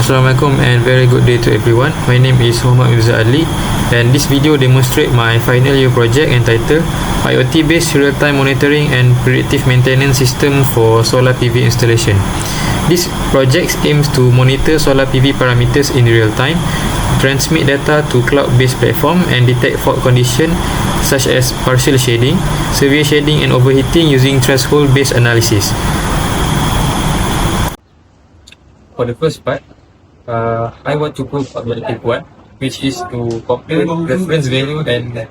Assalamualaikum and very good day to everyone. My name is Muhammad Mirza Ali and this video demonstrate my final year project entitled IoT based real-time monitoring and predictive maintenance system for solar PV installation. This project aims to monitor solar PV parameters in real time, transmit data to cloud-based platform and detect fault condition such as partial shading, severe shading and overheating using threshold-based analysis. For the first part, I want to prove objective 1, which is to compare reference value and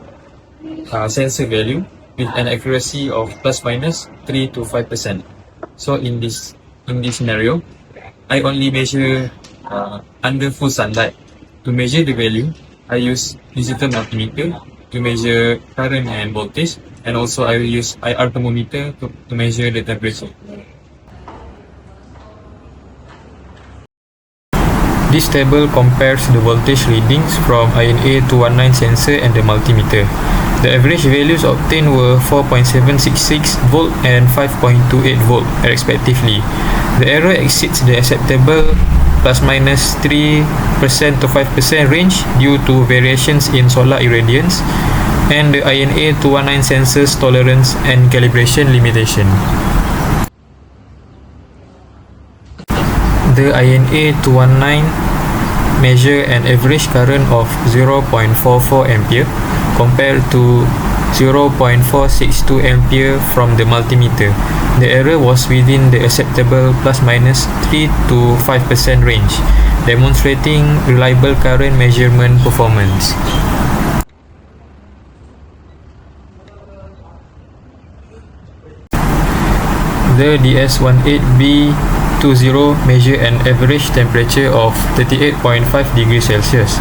sensor value with an accuracy of plus minus 3 to 5%. So in this scenario, I only measure under full sunlight. To measure the value, I use digital multimeter to measure current and voltage, and also I will use IR thermometer to measure the temperature. This table compares the voltage readings from INA219 sensor and the multimeter. The average values obtained were 4.766 volt and 5.28 volt respectively. The error exceeds the acceptable plus minus 3% to 5% range due to variations in solar irradiance and the INA219 sensor's tolerance and calibration limitation. The INA219 measure an average current of 0.44 ampere compared to 0.462 ampere from the multimeter. The error was within the acceptable plus minus 3 to 5% range, demonstrating reliable current measurement performance. The DS18B20 measure an average temperature of 38.5 degrees Celsius,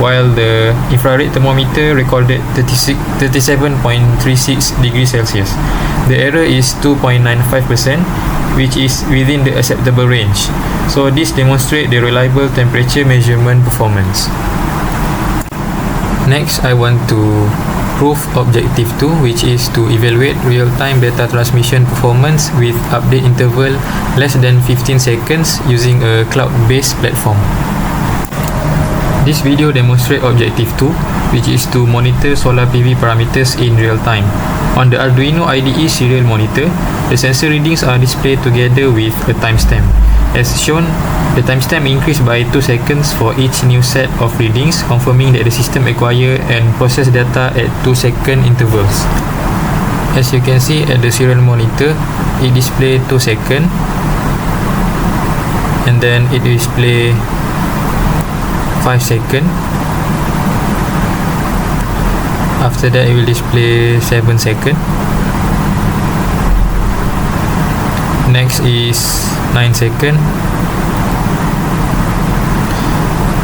while the infrared thermometer recorded 37.36 degrees Celsius. The error is 2.95%, which is within the acceptable range. So this demonstrates the reliable temperature measurement performance. Next, I want to prove objective 2, which is to evaluate real-time data transmission performance with update interval less than 15 seconds using a cloud-based platform. This video demonstrates objective 2, which is to monitor solar PV parameters in real time. On the Arduino IDE serial monitor, the sensor readings are displayed together with a timestamp. As shown, the timestamp increased by 2 seconds for each new set of readings, confirming that the system acquire and process data at 2-second intervals. As you can see at the serial monitor, it displays 2 seconds and then it displays 5 seconds. After that, it will display 7 seconds. Next is 9 seconds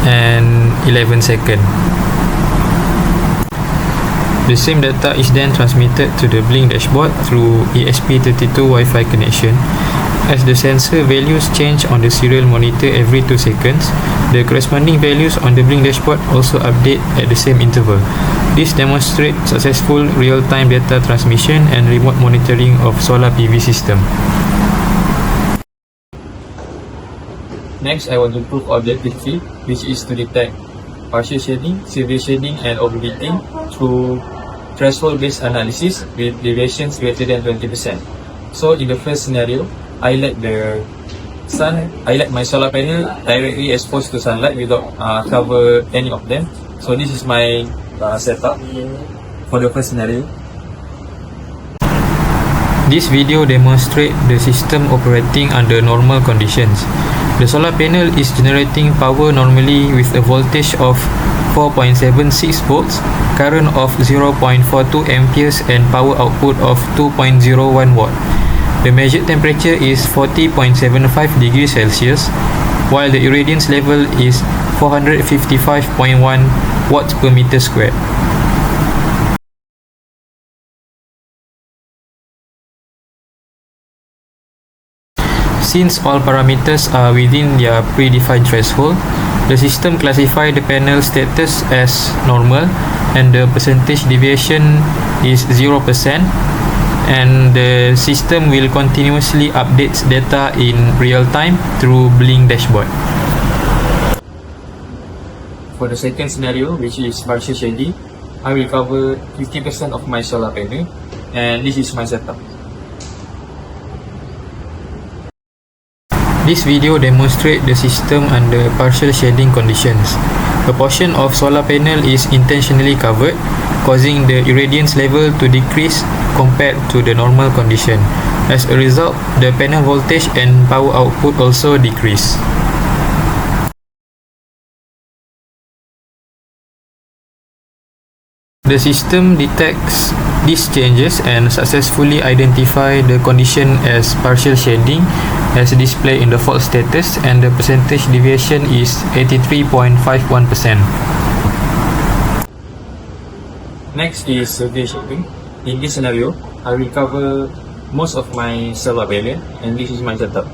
and 11 seconds. The same data is then transmitted to the Blink dashboard through ESP32 Wi-Fi connection. As the sensor values change on the serial monitor every 2 seconds, the corresponding values on the Blink dashboard also update at the same interval. This demonstrates successful real-time data transmission and remote monitoring of solar PV system. Next, I want to prove objective 3, which is to detect partial shading, severe shading and overheating through threshold-based analysis with deviations greater than 20%. So in the first scenario, I let my solar panel directly exposed to sunlight without cover any of them. So this is my setup for the first scenario. This video demonstrates the system operating under normal conditions. The solar panel is generating power normally with a voltage of 4.76 volts, current of 0.42 amperes and power output of 2.01 watt. The measured temperature is 40.75 degrees Celsius, while the irradiance level is 455.1 watts per meter squared. Since all parameters are within their predefined threshold, the system classifies the panel status as normal and the percentage deviation is 0%, and the system will continuously update data in real time through Blink dashboard. For the second scenario, which is partial shading, I will cover 50% of my solar panel, and this is my setup. This video demonstrates the system under partial shading conditions. A portion of solar panel is intentionally covered, causing the irradiance level to decrease compared to the normal condition. As a result, the panel voltage and power output also decrease. The system detects these changes and successfully identify the condition as partial shading as displayed in the fault status, and the percentage deviation is 83.51%. Next is severe shading. In this scenario, I will cover most of my solar panel, and this is my setup.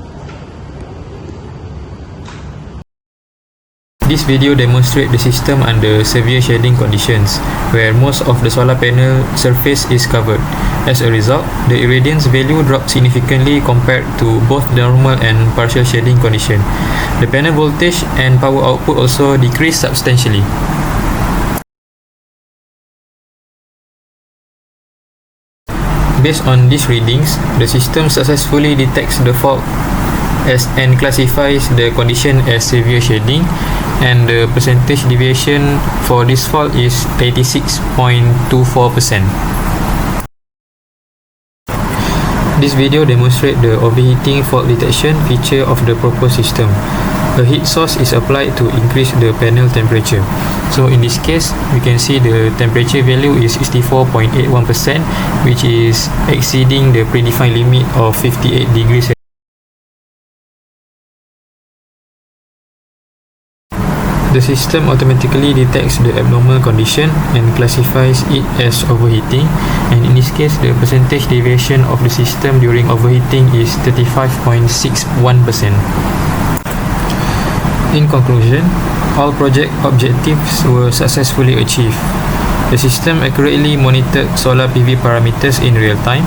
This video demonstrates the system under severe shading conditions, where most of the solar panel surface is covered. As a result, the irradiance value drops significantly compared to both the normal and partial shading condition. The panel voltage and power output also decrease substantially. Based on these readings, the system successfully detects the fault and classifies the condition as severe shading, and the percentage deviation for this fault is 86.24%. This video demonstrates the overheating fault detection feature of the proposed system. A heat source is applied to increase the panel temperature. So in this case, we can see the temperature value is 64.81%, which is exceeding the predefined limit of 58 degrees. The system automatically detects the abnormal condition and classifies it as overheating, and in this case, the percentage deviation of the system during overheating is 35.61%. In conclusion, all project objectives were successfully achieved. The system accurately monitored solar PV parameters in real time,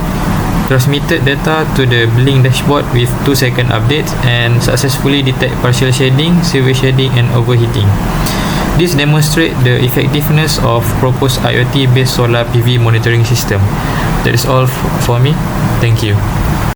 transmitted data to the billing dashboard with 2-second updates, and successfully detect partial shading, severe shading, and overheating. This demonstrates the effectiveness of proposed IoT-based solar PV monitoring system. That is all for me. Thank you.